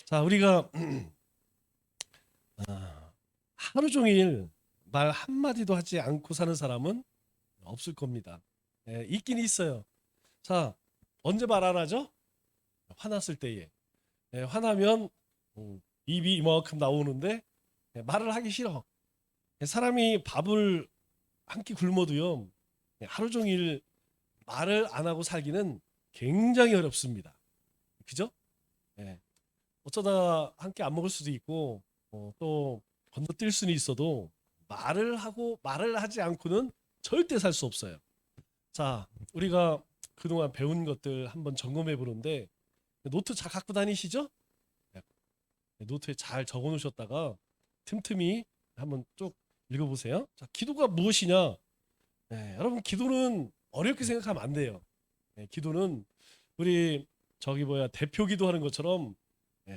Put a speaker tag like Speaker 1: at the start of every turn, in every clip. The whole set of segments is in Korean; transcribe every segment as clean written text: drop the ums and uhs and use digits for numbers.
Speaker 1: 자, 우리가 하루 종일 말 한마디도 하지 않고 사는 사람은 없을 겁니다. 예, 있긴 있어요. 자, 언제 말 안 하죠? 화났을 때에. 예, 화나면 입이 이만큼 나오는데 말을 하기 싫어. 사람이 밥을 한 끼 굶어도요. 하루 종일 말을 안 하고 살기는 굉장히 어렵습니다. 그죠? 예. 어쩌다 한 끼 안 먹을 수도 있고 또 건너뛸 수는 있어도 말을 하지 않고는 절대 살 수 없어요. 자, 우리가 그동안 배운 것들 한번 점검해 보는데 노트 잘 갖고 다니시죠? 네, 노트에 잘 적어 놓으셨다가 틈틈이 한번 쭉 읽어보세요. 자, 기도가 무엇이냐? 네, 여러분 기도는 어렵게 생각하면 안 돼요. 네, 기도는 우리 저기 뭐야 대표 기도하는 것처럼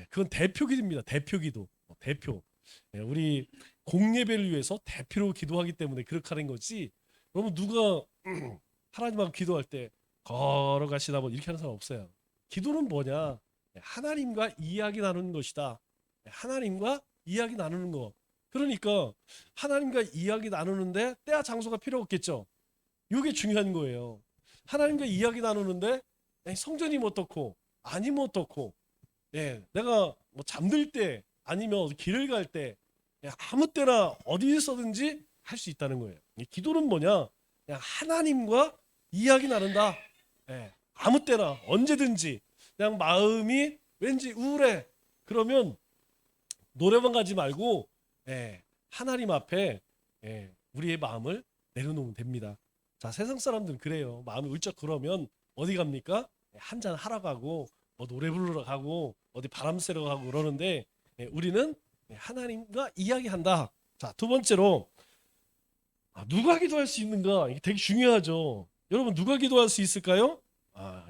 Speaker 1: 그건 대표 기도입니다. 대표 기도. 대표. 우리 공예배를 위해서 대표로 기도하기 때문에 그렇게 하는 거지. 여러분 누가 하나님하고 기도할 때 걸어가시다 뭐 이렇게 하는 사람 없어요. 기도는 뭐냐? 하나님과 이야기 나누는 것이다. 하나님과 이야기 나누는 거. 그러니까 하나님과 이야기 나누는데 때와 장소가 필요 없겠죠. 이게 중요한 거예요. 하나님과 이야기 나누는데 성전이면 어떻고 아니면 어떻고 내가 뭐 잠들 때 아니면 길을 갈 때 아무 때나 어디서든지 할 수 있다는 거예요. 기도는 뭐냐? 그냥 하나님과 이야기 나눈다. 아무 때나 언제든지 그냥 마음이 왠지 우울해. 그러면 노래방 가지 말고 하나님 앞에 우리의 마음을 내려놓으면 됩니다. 자, 세상 사람들은 그래요. 마음이 울적 그러면 어디 갑니까? 한잔 하러 가고 뭐 노래 부르러 가고 어디 바람 쐬러 가고 그러는데 우리는 하나님과 이야기한다. 자, 두 번째로 누가 기도할 수 있는가? 이게 되게 중요하죠. 여러분 누가 기도할 수 있을까요?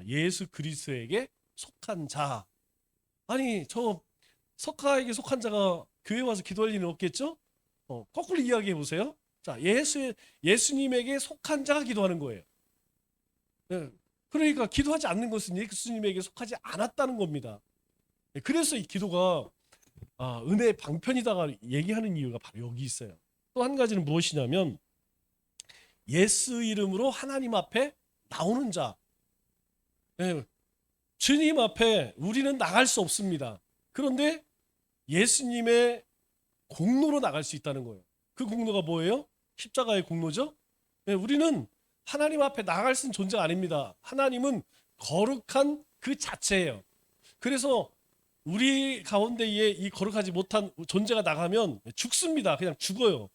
Speaker 1: 예수 그리스도에게 속한 자. 아니 저 석가에게 속한 자가 교회 와서 기도할 리는 없겠죠? 거꾸로 이야기해 보세요. 자, 예수님에게 속한 자가 기도하는 거예요. 네. 그러니까 기도하지 않는 것은 예수님에게 속하지 않았다는 겁니다. 그래서 이 기도가 은혜의 방편이다가 얘기하는 이유가 바로 여기 있어요. 또 한 가지는 무엇이냐면 예수 이름으로 하나님 앞에 나오는 자. 예, 주님 앞에 우리는 나갈 수 없습니다. 그런데 예수님의 공로로 나갈 수 있다는 거예요. 그 공로가 뭐예요? 십자가의 공로죠. 예, 우리는 하나님 앞에 나갈 수 있는 존재가 아닙니다. 하나님은 거룩한 그 자체예요. 그래서 우리 가운데에 이 거룩하지 못한 존재가 나가면 죽습니다. 그냥 죽어요.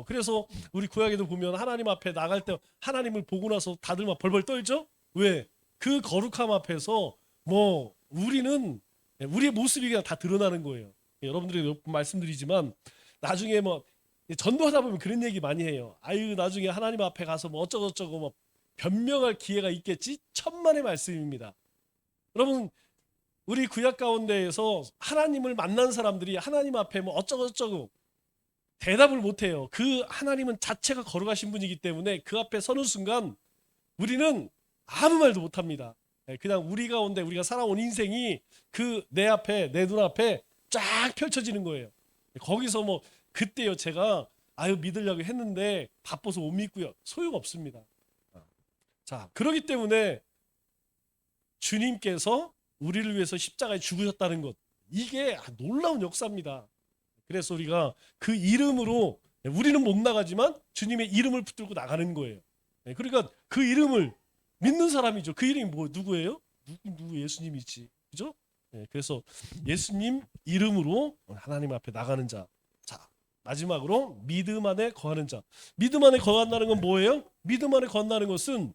Speaker 1: 그래서 우리 구약에도 보면 하나님 앞에 나갈 때 하나님을 보고 나서 다들 막 벌벌 떨죠? 왜? 그 거룩함 앞에서 뭐 우리는 우리의 모습이 그냥 다 드러나는 거예요. 여러분들이 몇 번 말씀드리지만 나중에 뭐 전도하다 보면 그런 얘기 많이 해요. 아유 나중에 하나님 앞에 가서 뭐 어쩌고저쩌고 뭐 변명할 기회가 있겠지? 천만의 말씀입니다. 여러분 우리 구약 가운데에서 하나님을 만난 사람들이 하나님 앞에 뭐 어쩌고저쩌고 대답을 못해요. 그 하나님은 자체가 거룩하신 분이기 때문에 그 앞에 서는 순간 우리는 아무 말도 못합니다. 그냥 우리 가운데 우리가 살아온 인생이 그 내 앞에 내 눈앞에 쫙 펼쳐지는 거예요. 거기서 뭐 그때요 제가 아유 믿으려고 했는데 바빠서 못 믿고요. 소용없습니다. 자, 그렇기 때문에 주님께서 우리를 위해서 십자가에 죽으셨다는 것 이게 놀라운 역사입니다. 그래서 우리가 그 이름으로 우리는 못 나가지만 주님의 이름을 붙들고 나가는 거예요. 그러니까 그 이름을 믿는 사람이죠. 그 이름이 뭐 누구예요? 누구 예수님이지. 그죠? 그래서 예수님 이름으로 하나님 앞에 나가는 자. 자, 마지막으로 믿음 안에 거하는 자. 믿음 안에 거한다는 건 뭐예요? 믿음 안에 거한다는 것은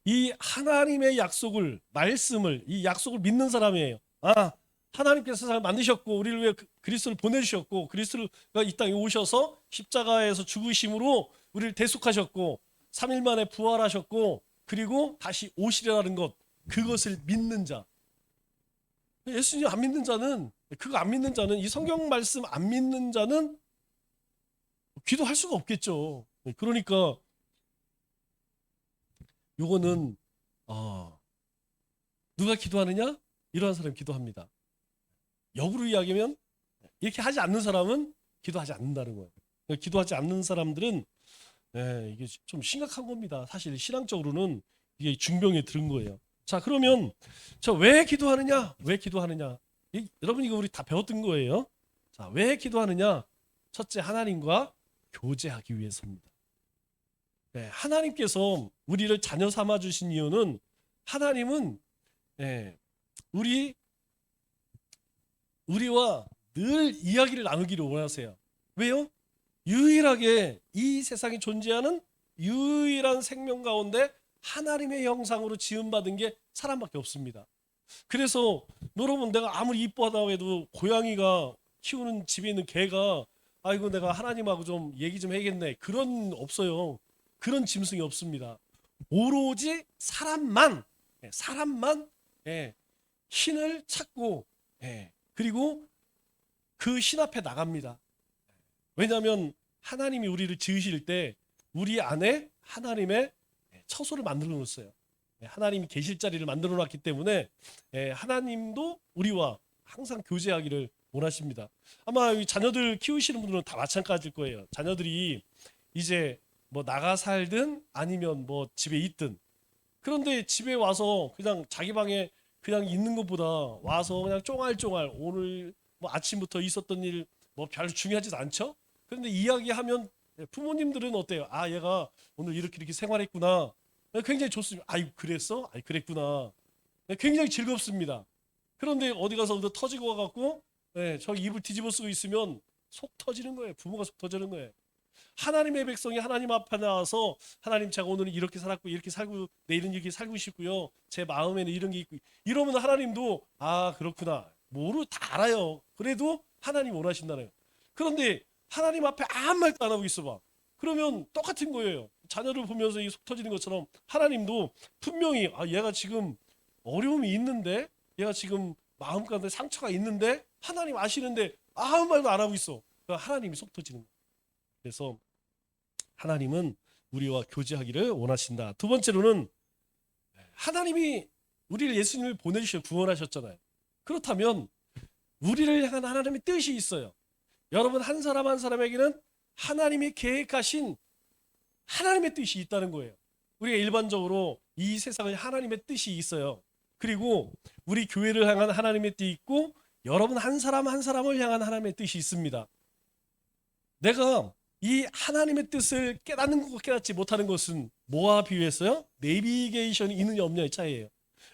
Speaker 1: 이 하나님의 약속을 말씀을 이 약속을 믿는 사람이에요. 하나님께서 세상을 만드셨고 우리를 위해 그리스도를 보내주셨고 그리스도가 이 땅에 오셔서 십자가에서 죽으심으로 우리를 대속하셨고 3일 만에 부활하셨고 그리고 다시 오시리라는 것 그것을 믿는 자. 예수님 안 믿는 자는 그거 안 믿는 자는 이 성경 말씀 안 믿는 자는 기도할 수가 없겠죠. 그러니까 요거는 누가 기도하느냐? 이러한 사람이 기도합니다. 역으로 이야기하면 이렇게 하지 않는 사람은 기도하지 않는다는 거예요. 기도하지 않는 사람들은 이게 좀 심각한 겁니다. 사실 신앙적으로는 이게 중병에 들은 거예요. 자, 그러면 저 왜 기도하느냐? 왜 기도하느냐? 여러분 이거 우리 다 배웠던 거예요. 자, 왜 기도하느냐? 첫째, 하나님과 교제하기 위해서입니다. 네, 하나님께서 우리를 자녀 삼아 주신 이유는 하나님은 우리와 늘 이야기를 나누기를 원하세요. 왜요? 유일하게 이 세상에 존재하는 유일한 생명 가운데 하나님의 형상으로 지음받은 게 사람밖에 없습니다. 그래서 여러분, 내가 아무리 이뻐하다고 해도 고양이가 키우는 집에 있는 개가 아이고 내가 하나님하고 좀 얘기 좀 해야겠네, 그런 없어요. 그런 짐승이 없습니다. 오로지 사람만 신을 찾고 그리고 그 신 앞에 나갑니다. 왜냐하면 하나님이 우리를 지으실 때 우리 안에 하나님의 처소를 만들어 놓았어요. 하나님이 계실 자리를 만들어 놨기 때문에 하나님도 우리와 항상 교제하기를 원하십니다. 아마 자녀들 키우시는 분들은 다 마찬가지일 거예요. 자녀들이 이제 뭐 나가 살든 아니면 뭐 집에 있든, 그런데 집에 와서 그냥 자기 방에 그냥 있는 것보다 와서 그냥 쫑알쫑알 오늘 뭐 아침부터 있었던 일 뭐 별로 중요하지도 않죠. 그런데 이야기하면 부모님들은 어때요? 아, 얘가 오늘 이렇게 생활했구나. 굉장히 좋습니다. 아이, 그랬어? 아이, 그랬구나. 굉장히 즐겁습니다. 그런데 어디 가서 터지고 와갖고 저 입을 뒤집어 쓰고 있으면 속 터지는 거예요. 부모가 속 터지는 거예요. 하나님의 백성이 하나님 앞에 나와서 하나님, 제가 오늘은 이렇게 살았고 이렇게 살고 내일은 이렇게 살고 싶고요, 제 마음에는 이런 게 있고, 이러면 하나님도 아, 그렇구나, 뭐로 다 알아요. 그래도 하나님 원하신다네요. 그런데 하나님 앞에 아무 말도 안 하고 있어봐. 그러면 똑같은 거예요. 자녀를 보면서 이 속 터지는 것처럼 하나님도 분명히 아, 얘가 지금 어려움이 있는데, 얘가 지금 마음 가운데 상처가 있는데 하나님 아시는데 아무 말도 안 하고 있어. 하나님이 속 터지는 거예요. 그래서 하나님은 우리와 교제하기를 원하신다. 두 번째로는 하나님이 우리를, 예수님을 보내주셔 구원하셨잖아요. 그렇다면 우리를 향한 하나님의 뜻이 있어요. 여러분, 한 사람 한 사람에게는 하나님이 계획하신 하나님의 뜻이 있다는 거예요. 우리가 일반적으로 이 세상에 하나님의 뜻이 있어요. 그리고 우리 교회를 향한 하나님의 뜻이 있고, 여러분 한 사람 한 사람을 향한 하나님의 뜻이 있습니다. 내가 이 하나님의 뜻을 깨닫는 것과 깨닫지 못하는 것은 뭐와 비유했어요? 내비게이션이 있느냐 없느냐의 차이예요.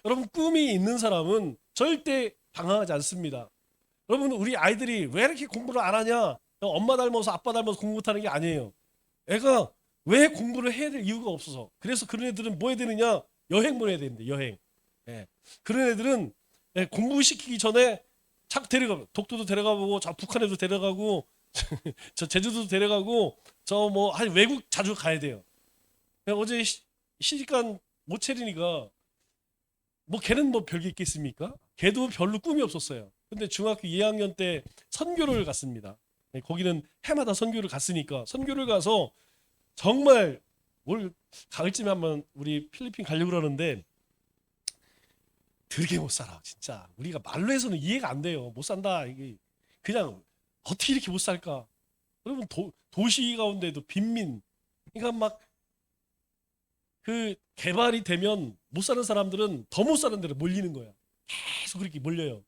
Speaker 1: 여러분, 꿈이 있는 사람은 절대 방황하지 않습니다. 여러분, 우리 아이들이 왜 이렇게 공부를 안 하냐? 엄마 닮아서 아빠 닮아서 공부 못하는 게 아니에요. 애가 왜 공부를 해야 될 이유가 없어서. 그래서 그런 애들은 뭐 해야 되느냐? 여행 보내야 되는데, 여행. 그런 애들은 공부시키기 전에 자꾸 데려가고, 독도도 데려가보고 저 북한에도 데려가고 저 제주도도 데려가고 저 뭐 한 외국 자주 가야 돼요. 어제 시집간 모체리니까 뭐 걔는 뭐 별게 있겠습니까? 걔도 별로 꿈이 없었어요. 근데 중학교 2학년 때 선교를 갔습니다. 거기는 해마다 선교를 갔으니까 선교를 가서 정말 올 가을쯤에 한번 우리 필리핀 가려고 그러는데 들게 못 살아. 진짜 우리가 말로 해서는 이해가 안 돼요. 못 산다. 이게 그냥 어떻게 이렇게 못 살까? 여러분, 도시 가운데도 빈민, 그러니까 막 그 개발이 되면 못 사는 사람들은 더 못 사는 데로 몰리는 거야. 계속 그렇게 몰려요.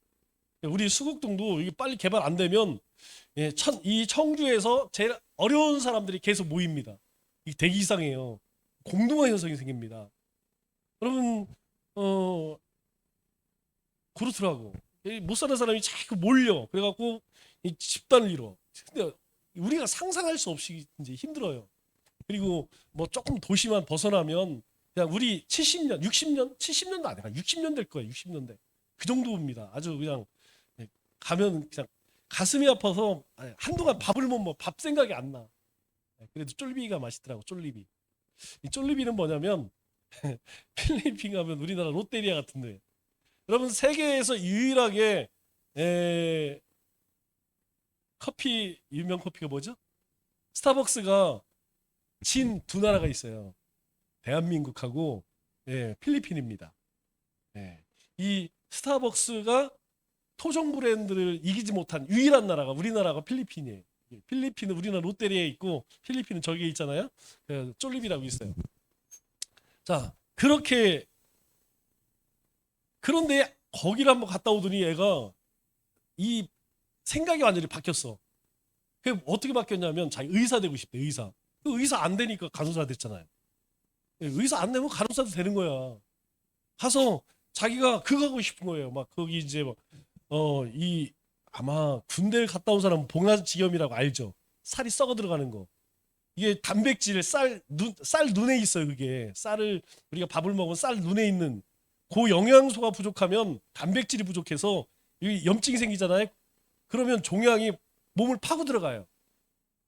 Speaker 1: 우리 수국동도 이게 빨리 개발 안 되면 이 청주에서 제일 어려운 사람들이 계속 모입니다. 이게 되게 이상해요. 공동화 현상이 생깁니다. 여러분, 그렇더라고. 못 사는 사람이 자꾸 몰려. 그래갖고 이 집단을 이뤄. 근데 우리가 상상할 수 없이 이제 힘들어요. 그리고 뭐 조금 도시만 벗어나면 그냥 우리 70년, 60년, 70년도 아니야. 60년 될 거예요. 60년대. 그 정도입니다. 아주 그냥 가면 그냥 가슴이 아파서 한동안 밥을 못 먹어. 밥 생각이 안 나. 그래도 쫄비가 맛있더라고. 쫄리비. 이 쫄리비는 뭐냐면 필리핀 가면 우리나라 롯데리아 같은데, 여러분, 세계에서 유일하게 커피, 유명 커피가 뭐죠? 스타벅스가 진 두 나라가 있어요. 대한민국하고 필리핀입니다. 이 스타벅스가 토종 브랜드를 이기지 못한 유일한 나라가 우리나라가 필리핀이에요. 필리핀은 우리나라 롯데리아에 있고 필리핀은 저기에 있잖아요. 쫄립이라고 있어요. 자, 그렇게 그런데 거기를 한번 갔다 오더니 얘가 이 생각이 완전히 바뀌었어. 그 어떻게 바뀌었냐면 자기 의사 되고 싶대. 의사. 그 의사 안 되니까 간호사 됐잖아요. 의사 안 되면 간호사도 되는 거야. 가서 자기가 그거 하고 싶은 거예요. 막 거기 이제 이 아마 군대를 갔다 온 사람은 봉화지염이라고 알죠. 살이 썩어 들어가는 거. 이게 단백질 쌀 눈에 있어요. 그게 쌀을 우리가 밥을 먹으면 쌀 눈에 있는 그 영양소가 부족하면 단백질이 부족해서 이 염증이 생기잖아요. 그러면 종양이 몸을 파고 들어가요.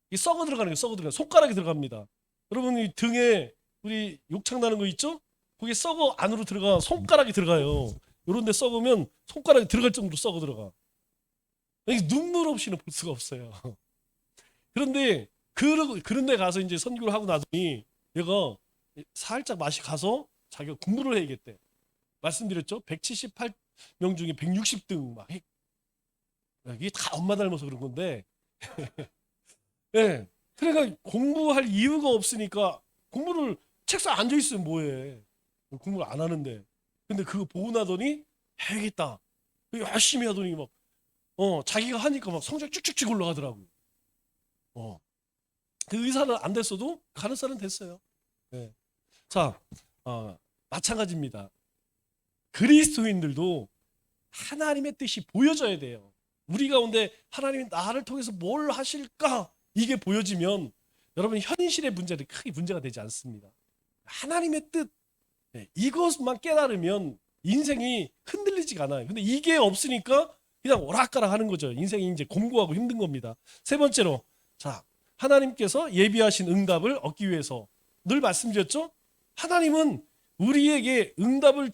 Speaker 1: 이 썩어 들어가는 게 썩어 들어가. 손가락이 들어갑니다. 여러분 이 등에 우리 욕창 나는 거 있죠? 그게 썩어 안으로 들어가 손가락이 들어가요. 요런 데 썩으면 손가락이 들어갈 정도로 썩어 들어가. 눈물 없이는 볼 수가 없어요. 그런데 그런 데 가서 이제 선교를 하고 나더니 얘가 살짝 맛이 가서 자기가 공부를 해야겠대. 말씀드렸죠? 178명 중에 160등 막 이게 다 엄마 닮아서 그런 건데 네. 그러니까 공부할 이유가 없으니까 공부를 책상 앉아 있으면 뭐해. 공부를 안 하는데. 근데 그거 보고 나더니 해야겠다. 열심히 하더니 막 자기가 하니까 막 성적 쭉쭉쭉 올라가더라고요. 그 의사는 안 됐어도 간호사는 됐어요. 네. 자, 마찬가지입니다. 그리스도인들도 하나님의 뜻이 보여져야 돼요. 우리 가운데 하나님이 나를 통해서 뭘 하실까? 이게 보여지면 여러분 현실의 문제는 크게 문제가 되지 않습니다. 하나님의 뜻 이것만 깨달으면 인생이 흔들리지가 않아요. 근데 이게 없으니까 그냥 오락가락 하는 거죠. 인생이 이제 공고하고 힘든 겁니다. 세 번째로 자 하나님께서 예비하신 응답을 얻기 위해서 늘 말씀드렸죠. 하나님은 우리에게 응답을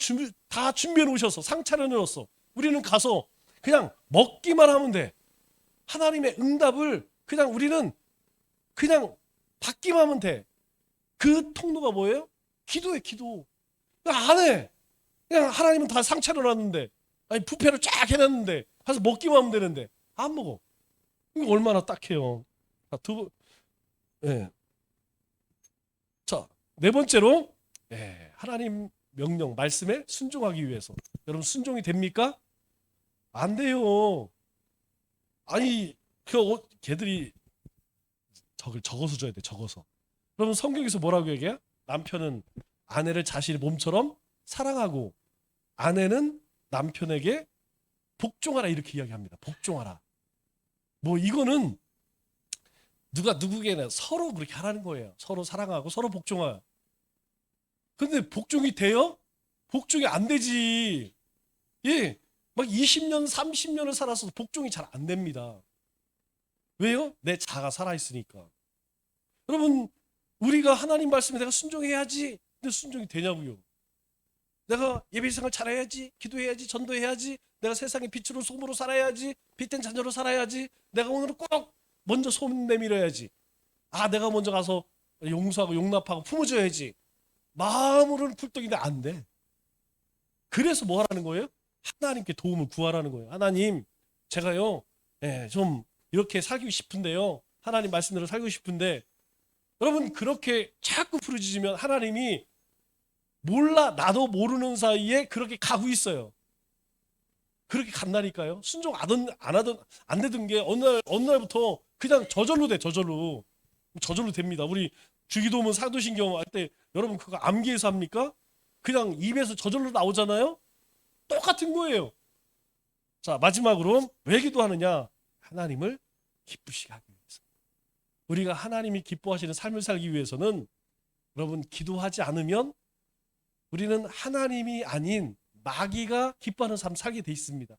Speaker 1: 다 준비해 놓으셔서 상 차려 놓았어. 우리는 가서 그냥 먹기만 하면 돼. 하나님의 응답을 그냥 우리는 그냥 받기만 하면 돼. 그 통로가 뭐예요? 기도해 기도. 안 해. 그냥 하나님은 다 상 차려 놨는데 아니 부패를 쫙 해놨는데 가서 먹기만 하면 되는데 안 먹어. 이거 얼마나 딱해요. 자, 네. 자, 네 번째로 하나님 명령 말씀에 순종하기 위해서 여러분 순종이 됩니까? 안 돼요. 아니 걔들이 적어서 줘야 돼. 적어서. 그러면 성경에서 뭐라고 얘기해요? 남편은 아내를 자신의 몸처럼 사랑하고 아내는 남편에게 복종하라 이렇게 이야기합니다. 복종하라. 뭐 이거는 누가 누구에게나 서로 그렇게 하라는 거예요. 서로 사랑하고 서로 복종하라. 근데 복종이 돼요? 복종이 안 되지. 예, 막 20년, 30년을 살아서 복종이 잘 안 됩니다. 왜요? 내 자가 살아있으니까. 여러분, 우리가 하나님 말씀에 내가 순종해야지. 근데 순종이 되냐고요? 내가 예배생활 잘해야지, 기도해야지, 전도해야지, 내가 세상의 빛으로 소금으로 살아야지, 빛된 자녀로 살아야지, 내가 오늘은 꼭 먼저 손 내밀어야지. 내가 먼저 가서 용서하고 용납하고 품어줘야지. 마음으로는 굴뚝인데 안 돼. 그래서 뭐 하라는 거예요? 하나님께 도움을 구하라는 거예요. 하나님, 제가요, 좀 이렇게 살고 싶은데요. 하나님 말씀대로 살고 싶은데, 여러분 그렇게 자꾸 부르짖으면 하나님이 몰라 나도 모르는 사이에 그렇게 가고 있어요. 그렇게 간다니까요. 순종 안 되던 게 어느 날부터 그냥 저절로 돼. 저절로 됩니다. 우리 주기도문 사도신경 할 때 여러분 그거 암기해서 합니까? 그냥 입에서 저절로 나오잖아요. 똑같은 거예요. 자 마지막으로 왜 기도하느냐? 하나님을 기쁘시게 하기 위해서. 우리가 하나님이 기뻐하시는 삶을 살기 위해서는 여러분 기도하지 않으면 우리는 하나님이 아닌 마귀가 기뻐하는 삶 살게 돼 있습니다.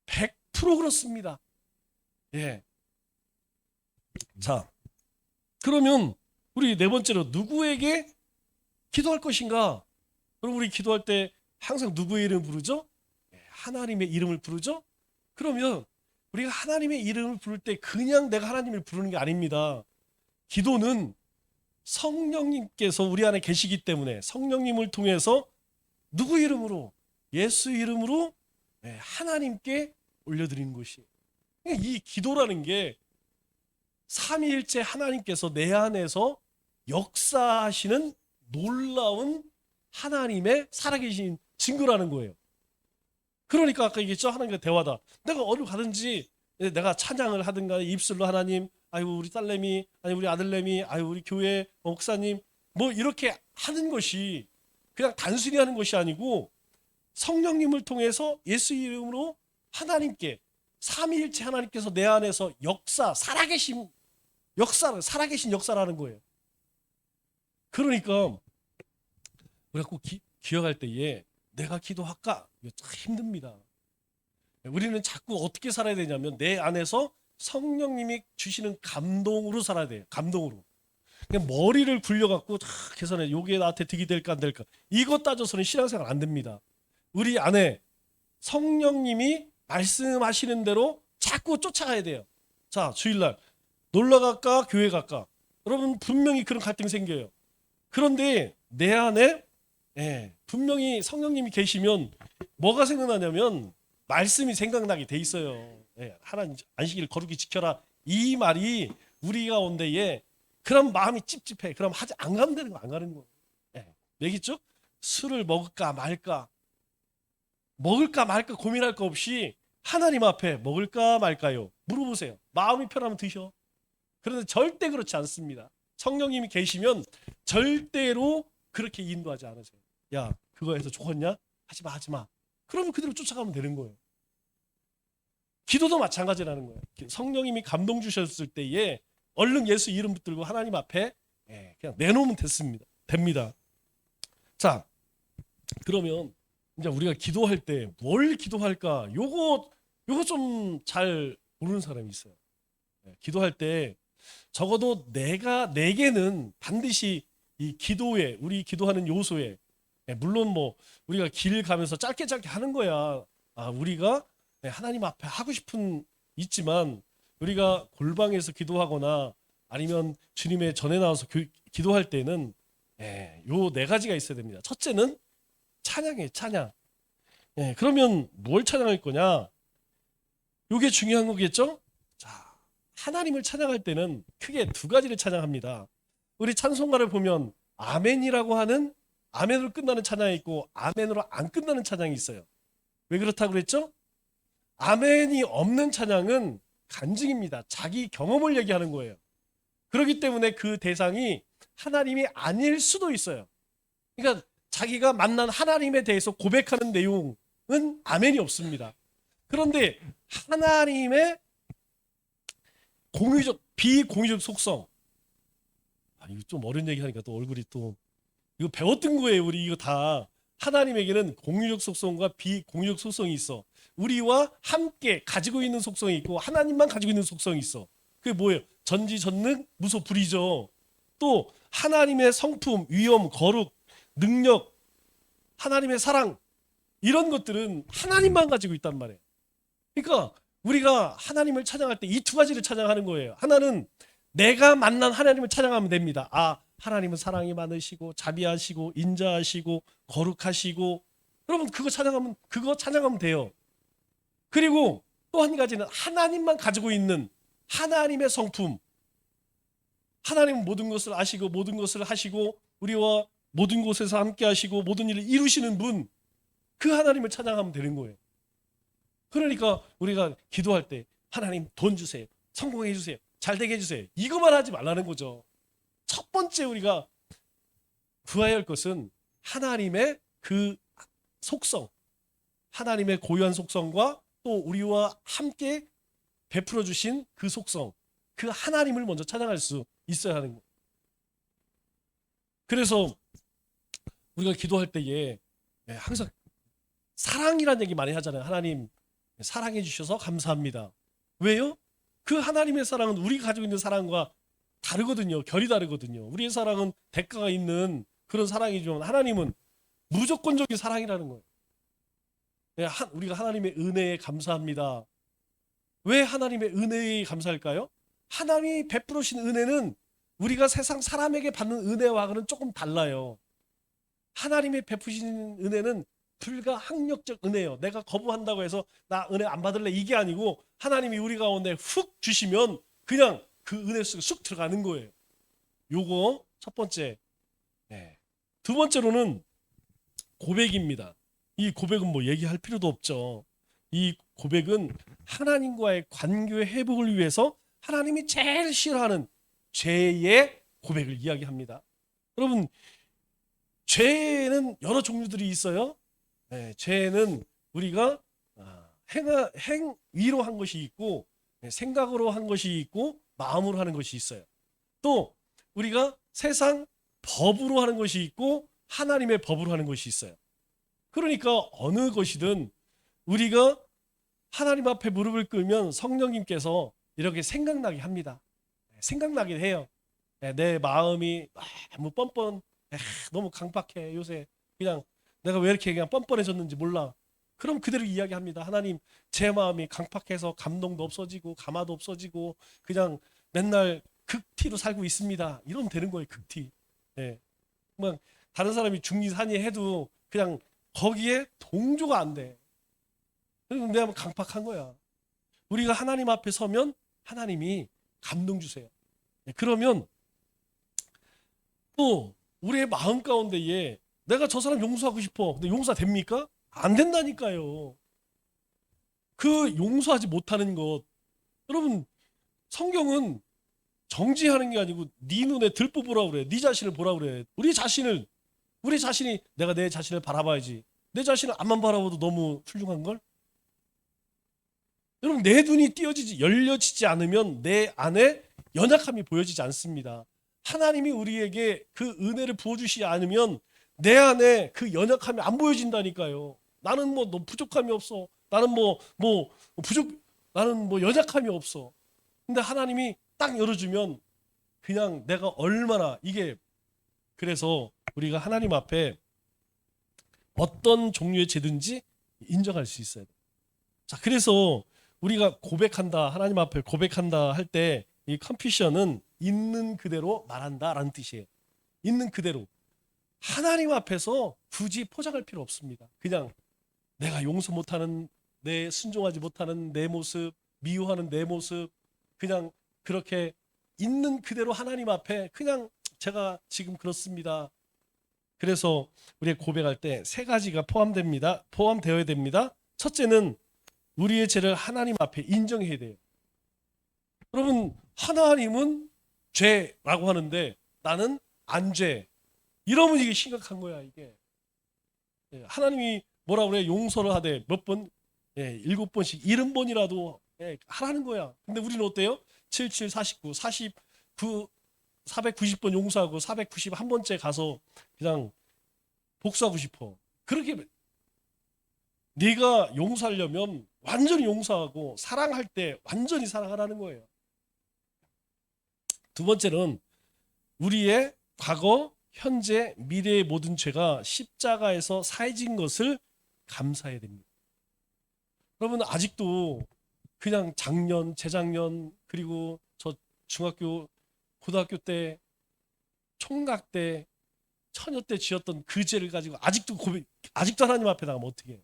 Speaker 1: 100% 그렇습니다. 예. 자, 그러면 우리 네 번째로 누구에게 기도할 것인가? 그럼 우리 기도할 때 항상 누구의 이름을 부르죠? 하나님의 이름을 부르죠? 그러면 우리가 하나님의 이름을 부를 때 그냥 내가 하나님을 부르는 게 아닙니다. 기도는 성령님께서 우리 안에 계시기 때문에 성령님을 통해서 누구 이름으로? 예수 이름으로 하나님께 올려드리는 것이. 이 기도라는 게 삼위일체 하나님께서 내 안에서 역사하시는 놀라운 하나님의 살아계신 증거라는 거예요. 그러니까 아까 얘기했죠. 하나님과 대화다. 내가 어디로 가든지 내가 찬양을 하든가 입술로 하나님, 아유 우리 딸내미, 아니 우리 아들내미, 아유 우리 교회 목사님, 뭐 이렇게 하는 것이 그냥 단순히 하는 것이 아니고 성령님을 통해서 예수 이름으로 하나님께, 삼위일체 하나님께서 내 안에서 살아계신 역사라는 거예요. 그러니까 우리가 꼭 기억할 때에 내가 기도할까? 이거 참 힘듭니다. 우리는 자꾸 어떻게 살아야 되냐면 내 안에서 성령님이 주시는 감동으로 살아야 돼요. 감동으로. 그냥 머리를 굴려갖고 계산해. 요게 나한테 득이 될까 안 될까. 이거 따져서는 신앙생활 안 됩니다. 우리 안에 성령님이 말씀하시는 대로 자꾸 쫓아가야 돼요. 자, 주일날 놀러 갈까 교회 갈까? 여러분 분명히 그런 갈등이 생겨요. 그런데 내 안에 분명히 성령님이 계시면 뭐가 생각나냐면 말씀이 생각나게 돼 있어요. 하나님 안식일 거룩히 지켜라. 이 말이 우리 가운데에 그럼 마음이 찝찝해. 그럼 안 가면 되는 거, 안 가는 거. 얘기죠? 술을 먹을까 말까 고민할 거 없이 하나님 앞에 먹을까 말까요? 물어보세요. 마음이 편하면 드셔. 그런데 절대 그렇지 않습니다. 성령님이 계시면 절대로 그렇게 인도하지 않으세요. 야, 그거 해서 좋았냐? 하지 마. 그러면 그대로 쫓아가면 되는 거예요. 기도도 마찬가지라는 거예요. 성령님이 감동 주셨을 때에 얼른 예수 이름 붙들고 하나님 앞에 그냥 내놓으면 됩니다. 자, 그러면 이제 우리가 기도할 때 뭘 기도할까? 요거 좀 잘 모르는 사람이 있어요. 기도할 때 적어도 내게는 반드시 이 기도에, 우리 기도하는 요소에, 물론 뭐 우리가 길 가면서 짧게 하는 거야. 우리가 하나님 앞에 하고 싶은 있지만 우리가 골방에서 기도하거나 아니면 주님의 전에 나와서 기도할 때는 요 네 가지가 있어야 됩니다. 첫째는 찬양이에요. 찬양. 그러면 뭘 찬양할 거냐? 요게 중요한 거겠죠? 자, 하나님을 찬양할 때는 크게 두 가지를 찬양합니다. 우리 찬송가를 보면 아멘이라고 하는, 아멘으로 끝나는 찬양이 있고 아멘으로 안 끝나는 찬양이 있어요. 왜 그렇다고 그랬죠? 아멘이 없는 찬양은 간증입니다. 자기 경험을 얘기하는 거예요. 그렇기 때문에 그 대상이 하나님이 아닐 수도 있어요. 그러니까 자기가 만난 하나님에 대해서 고백하는 내용은 아멘이 없습니다. 그런데 하나님의 비공유적 속성, 이거 좀 어려운 얘기하니까 또 얼굴이 또, 이거 배웠던 거예요. 우리 이거 다. 하나님에게는 공유적 속성과 비공유적 속성이 있어. 우리와 함께 가지고 있는 속성이 있고 하나님만 가지고 있는 속성이 있어. 그게 뭐예요? 전지전능 무소불위죠. 또 하나님의 성품, 위엄, 거룩, 능력, 하나님의 사랑, 이런 것들은 하나님만 가지고 있단 말이에요. 그러니까 우리가 하나님을 찬양할 때 이 두 가지를 찬양하는 거예요. 하나는 내가 만난 하나님을 찬양하면 됩니다. 하나님은 사랑이 많으시고 자비하시고 인자하시고 거룩하시고, 여러분 그거 찬양하면 돼요. 그리고 또 한 가지는 하나님만 가지고 있는 하나님의 성품. 하나님은 모든 것을 아시고 모든 것을 하시고 우리와 모든 곳에서 함께 하시고 모든 일을 이루시는 분, 그 하나님을 찬양하면 되는 거예요. 그러니까 우리가 기도할 때 하나님 돈 주세요, 성공해 주세요, 잘 되게 해주세요, 이거만 하지 말라는 거죠. 첫 번째 우리가 구해야 할 것은 하나님의 그 속성, 하나님의 고유한 속성과 또 우리와 함께 베풀어 주신 그 속성, 그 하나님을 먼저 찬양할 수 있어야 하는 거예요. 그래서 우리가 기도할 때에 항상 사랑이라는 얘기 많이 하잖아요. 하나님 사랑해 주셔서 감사합니다. 왜요? 그 하나님의 사랑은 우리가 가지고 있는 사랑과 다르거든요. 결이 다르거든요. 우리의 사랑은 대가가 있는 그런 사랑이지만 하나님은 무조건적인 사랑이라는 거예요. 우리가 하나님의 은혜에 감사합니다. 왜 하나님의 은혜에 감사할까요? 하나님이 베풀어 주신 은혜는 우리가 세상 사람에게 받는 은혜와는 조금 달라요. 하나님의 베푸신 은혜는 불가항력적 은혜예요. 내가 거부한다고 해서 나 은혜 안 받을래 이게 아니고 하나님이 우리 가운데 훅 주시면 그냥 그 은혜 속에 쑥 들어가는 거예요. 요거 첫 번째. 네. 두 번째로는 고백입니다. 이 고백은 뭐 얘기할 필요도 없죠. 이 고백은 하나님과의 관계의 회복을 위해서 하나님이 제일 싫어하는 죄의 고백을 이야기합니다. 여러분, 죄는 여러 종류들이 있어요. 네, 죄는 우리가 행위로 한 것이 있고 생각으로 한 것이 있고 마음으로 하는 것이 있어요. 또 우리가 세상 법으로 하는 것이 있고 하나님의 법으로 하는 것이 있어요. 그러니까 어느 것이든 우리가 하나님 앞에 무릎을 꿇으면 성령님께서 이렇게 생각나게 합니다. 생각나게 해요. 내 마음이 너무 너무 강팍해 요새. 그냥 내가 왜 이렇게 그냥 뻔뻔해졌는지 몰라. 그럼 그대로 이야기합니다. 하나님, 제 마음이 강팍해서 감동도 없어지고 감화도 없어지고 그냥 맨날 극티로 살고 있습니다. 이러면 되는 거예요. 극티. 예. 막 다른 사람이 중리산이 해도 그냥 거기에 동조가 안 돼. 그래서 내가 강팍한 거야. 우리가 하나님 앞에 서면 하나님이 감동 주세요. 그러면 또 우리의 마음 가운데에 내가 저 사람 용서하고 싶어. 근데 용서 됩니까? 안 된다니까요. 그 용서하지 못하는 것. 여러분, 성경은 정지하는 게 아니고 네 눈에 들보 보라 그래. 네 자신을 보라 그래. 우리 자신이 내가 내 자신을 바라봐야지. 내 자신을 앞만 바라봐도 너무 훌륭한 걸? 여러분, 내 눈이 열려지지 않으면 내 안에 연약함이 보여지지 않습니다. 하나님이 우리에게 그 은혜를 부어주시지 않으면 내 안에 그 연약함이 안 보여진다니까요. 나는 뭐 너무 부족함이 없어. 나는 나는 연약함이 없어. 근데 하나님이 딱 열어주면 그냥 내가 얼마나 그래서 우리가 하나님 앞에 어떤 종류의 죄든지 인정할 수 있어야 돼. 자, 그래서 우리가 고백한다, 하나님 앞에 고백한다 할 때 이 컨피션은 있는 그대로 말한다라는 뜻이에요. 있는 그대로. 하나님 앞에서 굳이 포장할 필요 없습니다. 그냥 내가 용서 못하는, 내 순종하지 못하는 내 모습, 미워하는 내 모습, 그냥 그렇게 있는 그대로 하나님 앞에 그냥 제가 지금 그렇습니다. 그래서 우리가 고백할 때 세 가지가 포함되어야 됩니다. 첫째는 우리의 죄를 하나님 앞에 인정해야 돼요. 여러분, 하나님은 죄라고 하는데 나는 안 죄. 이러면 이게 심각한 거야, 이게. 하나님이 뭐라 그래? 용서를 하되 몇 번? 7번씩 70번이라도 하라는 거야. 근데 우리는 어때요? 77, 49, 490번 용서하고 491번째 가서 그냥 복수하고 싶어. 그렇게 네가 용서하려면 완전히 용서하고 사랑할 때 완전히 사랑하라는 거예요. 두 번째는 우리의 과거, 현재, 미래의 모든 죄가 십자가에서 사해진 것을 감사해야 됩니다. 여러분, 아직도 그냥 작년, 재작년, 그리고 저 중학교, 고등학교 때, 총각 때, 처녀 때 지었던 그 죄를 가지고 아직도 하나님 앞에 나가면 어떻게 해요?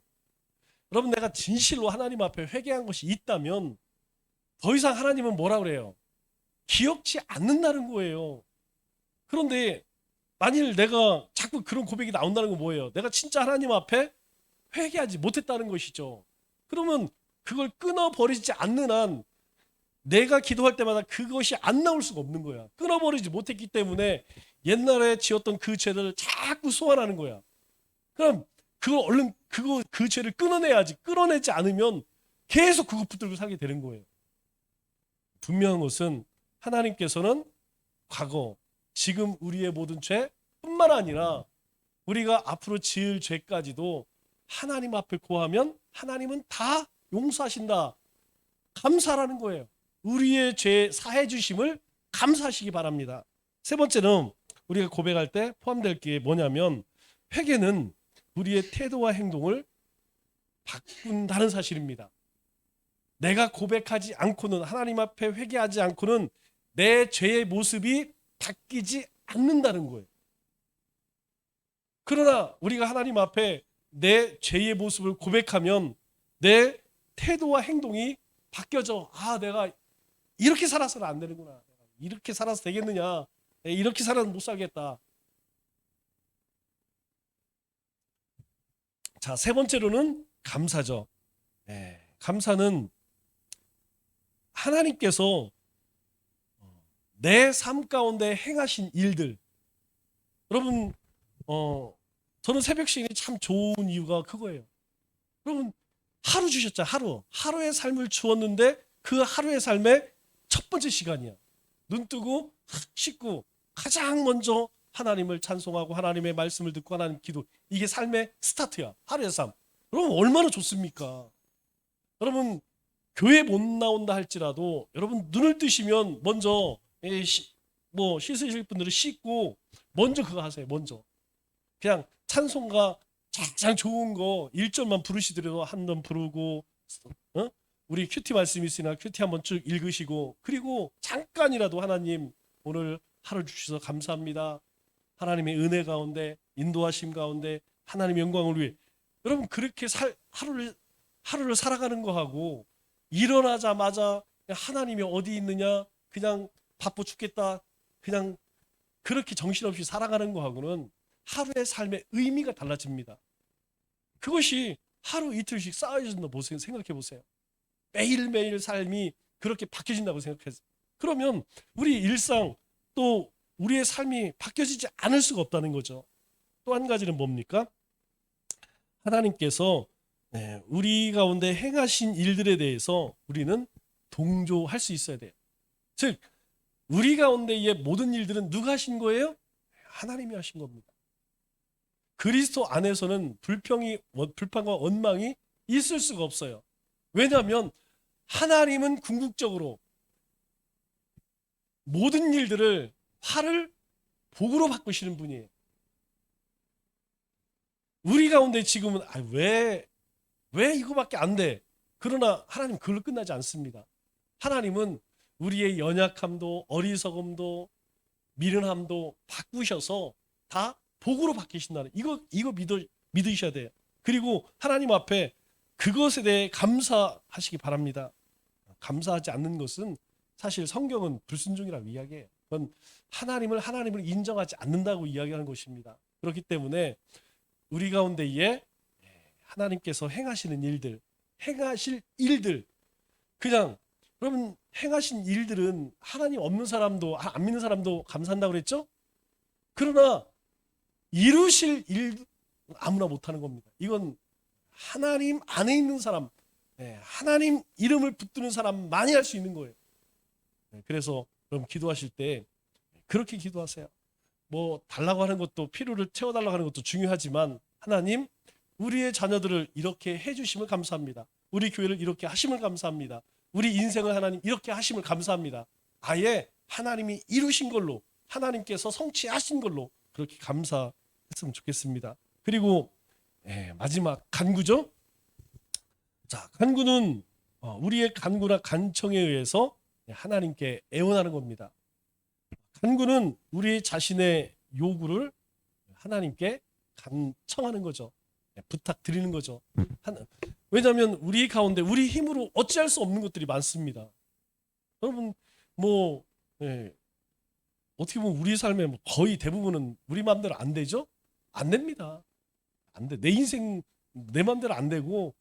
Speaker 1: 여러분, 내가 진실로 하나님 앞에 회개한 것이 있다면 더 이상 하나님은 뭐라 그래요? 기억지 않는다는 거예요. 그런데 만일 내가 자꾸 그런 고백이 나온다는 건 뭐예요? 내가 진짜 하나님 앞에 회개하지 못했다는 것이죠. 그러면 그걸 끊어버리지 않는 한 내가 기도할 때마다 그것이 안 나올 수가 없는 거야. 끊어버리지 못했기 때문에 옛날에 지었던 그 죄를 자꾸 소환하는 거야. 그럼 그걸 얼른 그 죄를 끊어내야지. 끊어내지 않으면 계속 그거 붙들고 살게 되는 거예요. 분명한 것은 하나님께서는 과거, 지금 우리의 모든 죄뿐만 아니라 우리가 앞으로 지을 죄까지도 하나님 앞에 고하면 하나님은 다 용서하신다. 감사라는 거예요. 우리의 죄 사해 주심을 감사하시기 바랍니다. 세 번째는 우리가 고백할 때 포함될 게 뭐냐면 회개는 우리의 태도와 행동을 바꾼다는 사실입니다. 내가 고백하지 않고는, 하나님 앞에 회개하지 않고는 내 죄의 모습이 바뀌지 않는다는 거예요. 그러나 우리가 하나님 앞에 내 죄의 모습을 고백하면 내 태도와 행동이 바뀌어져. 아, 내가 이렇게 살아서는 안 되는구나. 이렇게 살아서 되겠느냐. 이렇게 살아는 못 살겠다. 자, 세 번째로는 감사죠. 감사는 하나님께서 내 삶 가운데 행하신 일들. 여러분, 저는 새벽 시간이 참 좋은 이유가 그거예요. 여러분, 하루 주셨잖아요. 하루의 삶을 주었는데 그 하루의 삶의 첫 번째 시간이야. 눈 뜨고 씻고 가장 먼저 하나님을 찬송하고 하나님의 말씀을 듣고 하나님 기도. 이게 삶의 스타트야. 하루의 삶. 여러분, 얼마나 좋습니까? 여러분, 교회 못 나온다 할지라도 여러분 눈을 뜨시면 먼저 씻으실 분들은 씻고 먼저 그거 하세요. 먼저 그냥 찬송가 가장 좋은 거 1절만 부르시더라도 한 번 부르고, 우리 큐티 말씀이 있으니까 큐티 한번 쭉 읽으시고, 그리고 잠깐이라도 하나님 오늘 하루 주셔서 감사합니다. 하나님의 은혜 가운데 인도하심 가운데 하나님의 영광을 위해 여러분 그렇게 하루를 살아가는 거하고 일어나자마자 하나님이 어디 있느냐 그냥 바빠 죽겠다 그냥 그렇게 정신없이 살아가는 거하고는 하루의 삶의 의미가 달라집니다. 그것이 하루 이틀씩 쌓여진다 보세요. 생각해 보세요. 매일매일 삶이 그렇게 바뀌어진다고 생각해서 그러면 우리 일상 또 우리의 삶이 바뀌어지지 않을 수가 없다는 거죠. 또 한 가지는 뭡니까? 하나님께서 우리 가운데 행하신 일들에 대해서 우리는 동조할 수 있어야 돼요. 즉 우리 가운데의 모든 일들은 누가 하신 거예요? 하나님이 하신 겁니다. 그리스도 안에서는 불평과 원망이 있을 수가 없어요. 왜냐하면 하나님은 궁극적으로 모든 일들을 화를 복으로 바꾸시는 분이에요. 우리 가운데 지금은 왜 이거밖에 안 돼? 그러나 하나님 그걸로 끝나지 않습니다. 하나님은 우리의 연약함도 어리석음도 미련함도 바꾸셔서 다 복으로 바뀌신다는 이거 믿으셔야 돼요. 그리고 하나님 앞에 그것에 대해 감사하시기 바랍니다. 감사하지 않는 것은 사실 성경은 불순종이라고 이야기해요. 그건 하나님을 인정하지 않는다고 이야기하는 것입니다. 그렇기 때문에 우리 가운데에 하나님께서 행하시는 일들, 행하실 일들, 그냥 여러분 행하신 일들은 하나님 없는 사람도 안 믿는 사람도 감사한다고 그랬죠? 그러나 이루실 일 아무나 못하는 겁니다. 이건 하나님 안에 있는 사람, 하나님 이름을 붙드는 사람만이 할 수 있는 거예요. 그래서 여러분 기도하실 때 그렇게 기도하세요. 뭐 달라고 하는 것도 필요를 채워달라고 하는 것도 중요하지만 하나님 우리의 자녀들을 이렇게 해주심을 감사합니다. 우리 교회를 이렇게 하심을 감사합니다. 우리 인생을 하나님 이렇게 하심을 감사합니다. 아예 하나님이 이루신 걸로 하나님께서 성취하신 걸로 그렇게 감사했으면 좋겠습니다. 그리고 마지막 간구죠. 자, 간구는 우리의 간구나 간청에 의해서 하나님께 애원하는 겁니다. 간구는 우리 자신의 요구를 하나님께 간청하는 거죠. 부탁드리는 거죠. 왜냐하면 우리 가운데 우리 힘으로 어찌할 수 없는 것들이 많습니다. 여러분 어떻게 보면 우리 삶의 거의 대부분은 우리 마음대로 안 되죠? 안 됩니다. 안 돼. 내 인생 내 마음대로 안 되고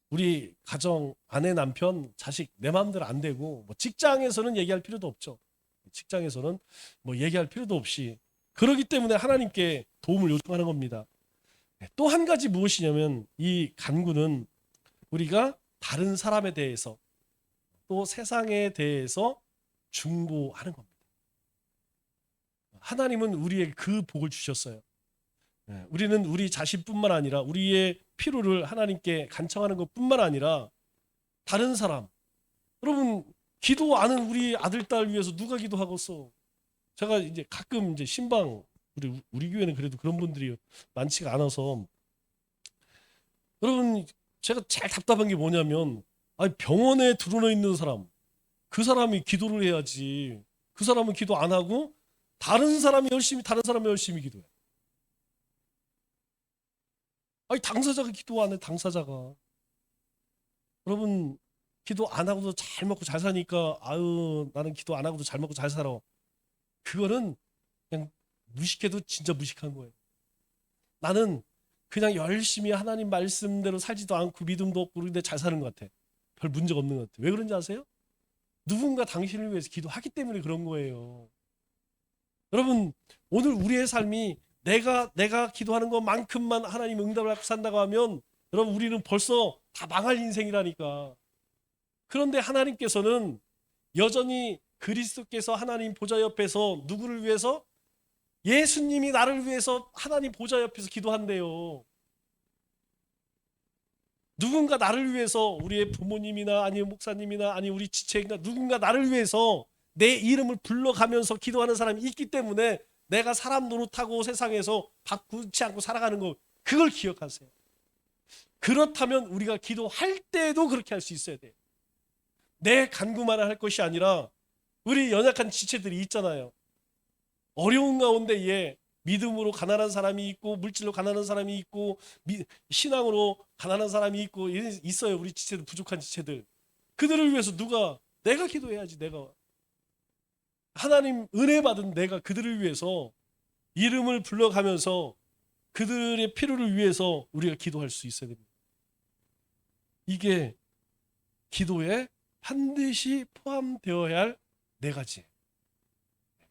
Speaker 1: 우리 가정 아내 남편 자식 내 마음대로 안 되고 직장에서는 얘기할 필요도 없죠. 직장에서는 얘기할 필요도 없이 그러기 때문에 하나님께 도움을 요청하는 겁니다. 또 한 가지 무엇이냐면 이 간구는 우리가 다른 사람에 대해서 또 세상에 대해서 중보하는 겁니다. 하나님은 우리에게 그 복을 주셨어요. 우리는 우리 자신뿐만 아니라 우리의 필요를 하나님께 간청하는 것뿐만 아니라 다른 사람, 여러분 기도 안 하는 우리 아들 딸 위해서 누가 기도하겠어? 제가 이제 가끔 이제 신방 우리 교회는 그래도 그런 분들이 많지가 않아서 여러분 제가 제일 답답한 게 뭐냐면 병원에 들어놓여 있는 사람 그 사람이 기도를 해야지 그 사람은 기도 안 하고 다른 사람이 열심히 기도해. 아니 당사자가 기도 안 해. 당사자가. 여러분 기도 안 하고도 잘 먹고 잘 사니까 아유 나는 기도 안 하고도 잘 먹고 잘 살아. 그거는 그냥 무식해도 진짜 무식한 거예요. 나는 그냥 열심히 하나님 말씀대로 살지도 않고 믿음도 없고 그런데 잘 사는 것 같아. 별 문제가 없는 것 같아. 왜 그런지 아세요? 누군가 당신을 위해서 기도하기 때문에 그런 거예요. 여러분 오늘 우리의 삶이 내가 기도하는 것만큼만 하나님 응답을 받고 산다고 하면 여러분 우리는 벌써 다 망할 인생이라니까. 그런데 하나님께서는 여전히 그리스도께서 하나님 보좌 옆에서 누구를 위해서? 예수님이 나를 위해서 하나님 보좌 옆에서 기도한대요. 누군가 나를 위해서 우리의 부모님이나 아니면 목사님이나 아니 우리 지체나 누군가 나를 위해서 내 이름을 불러가면서 기도하는 사람이 있기 때문에 내가 사람 노릇하고 세상에서 바꾸지 않고 살아가는 거 그걸 기억하세요. 그렇다면 우리가 기도할 때도 그렇게 할 수 있어야 돼요. 내 간구만 할 것이 아니라 우리 연약한 지체들이 있잖아요. 어려운 가운데 믿음으로 가난한 사람이 있고 물질로 가난한 사람이 있고 신앙으로 가난한 사람이 있고 있어요. 우리 지체들 부족한 지체들. 그들을 위해서 내가 기도해야지. 내가 하나님 은혜 받은 내가 그들을 위해서 이름을 불러가면서 그들의 필요를 위해서 우리가 기도할 수 있어야 됩니다. 이게 기도에 반드시 포함되어야 할 네 가지.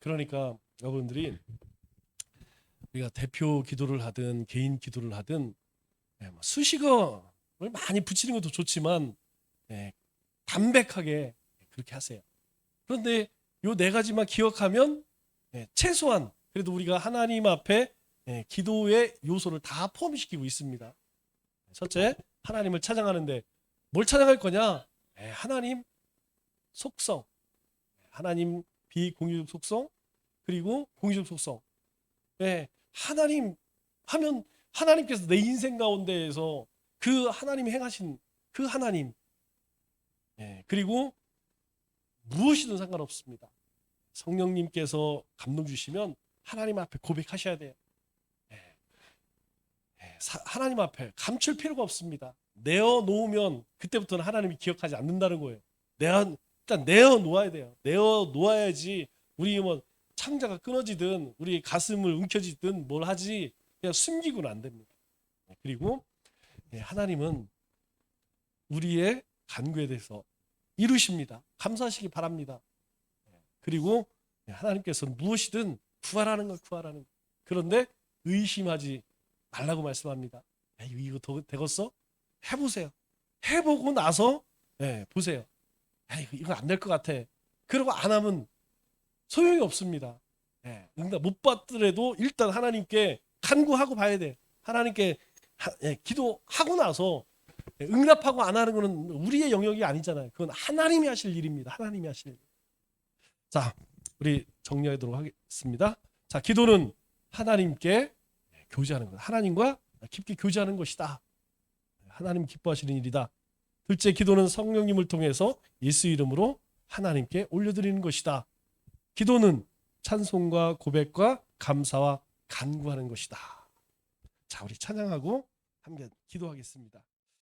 Speaker 1: 그러니까 여러분들이 우리가 대표 기도를 하든 개인 기도를 하든 수식어를 많이 붙이는 것도 좋지만 담백하게 그렇게 하세요. 그런데 요 네 가지만 기억하면 최소한 그래도 우리가 하나님 앞에 기도의 요소를 다 포함시키고 있습니다. 첫째, 하나님을 찬양하는데 뭘 찬양할 거냐? 하나님 속성, 하나님 비공유적 속성, 그리고 공유적 속성. 하나님 하면 하나님께서 내 인생 가운데에서 그 하나님이 행하신 그 하나님, 그리고 무엇이든 상관없습니다. 성령님께서 감동 주시면 하나님 앞에 고백하셔야 돼요. 하나님 앞에 감출 필요가 없습니다. 내어놓으면 그때부터는 하나님이 기억하지 않는다는 거예요. 일단 내어놓아야 돼요. 내어놓아야지 우리 뭐 창자가 끊어지든 우리 가슴을 움켜쥐든 뭘 하지 그냥 숨기고는 안 됩니다. 그리고 하나님은 우리의 간구에 대해서 이루십니다. 감사하시기 바랍니다. 그리고 하나님께서는 무엇이든 구하라는 걸 구하라는 걸. 그런데 의심하지 말라고 말씀합니다. 이거 되겠어? 해보세요. 해보고 나서 보세요. 이거 안 될 것 같아. 그러고 안 하면 소용이 없습니다. 응답 못 받더라도 일단 하나님께 간구하고 봐야 돼. 하나님께 기도하고 나서 응답하고 안 하는 것은 우리의 영역이 아니잖아요. 그건 하나님이 하실 일입니다. 하나님이 하실 일. 자, 우리 정리하도록 하겠습니다. 자, 기도는 하나님께 교제하는 것, 하나님과 깊게 교제하는 것이다. 하나님 기뻐하시는 일이다. 둘째, 기도는 성령님을 통해서 예수 이름으로 하나님께 올려드리는 것이다. 기도는 찬송과 고백과 감사와 간구하는 것이다. 자, 우리 찬양하고 함께 기도하겠습니다.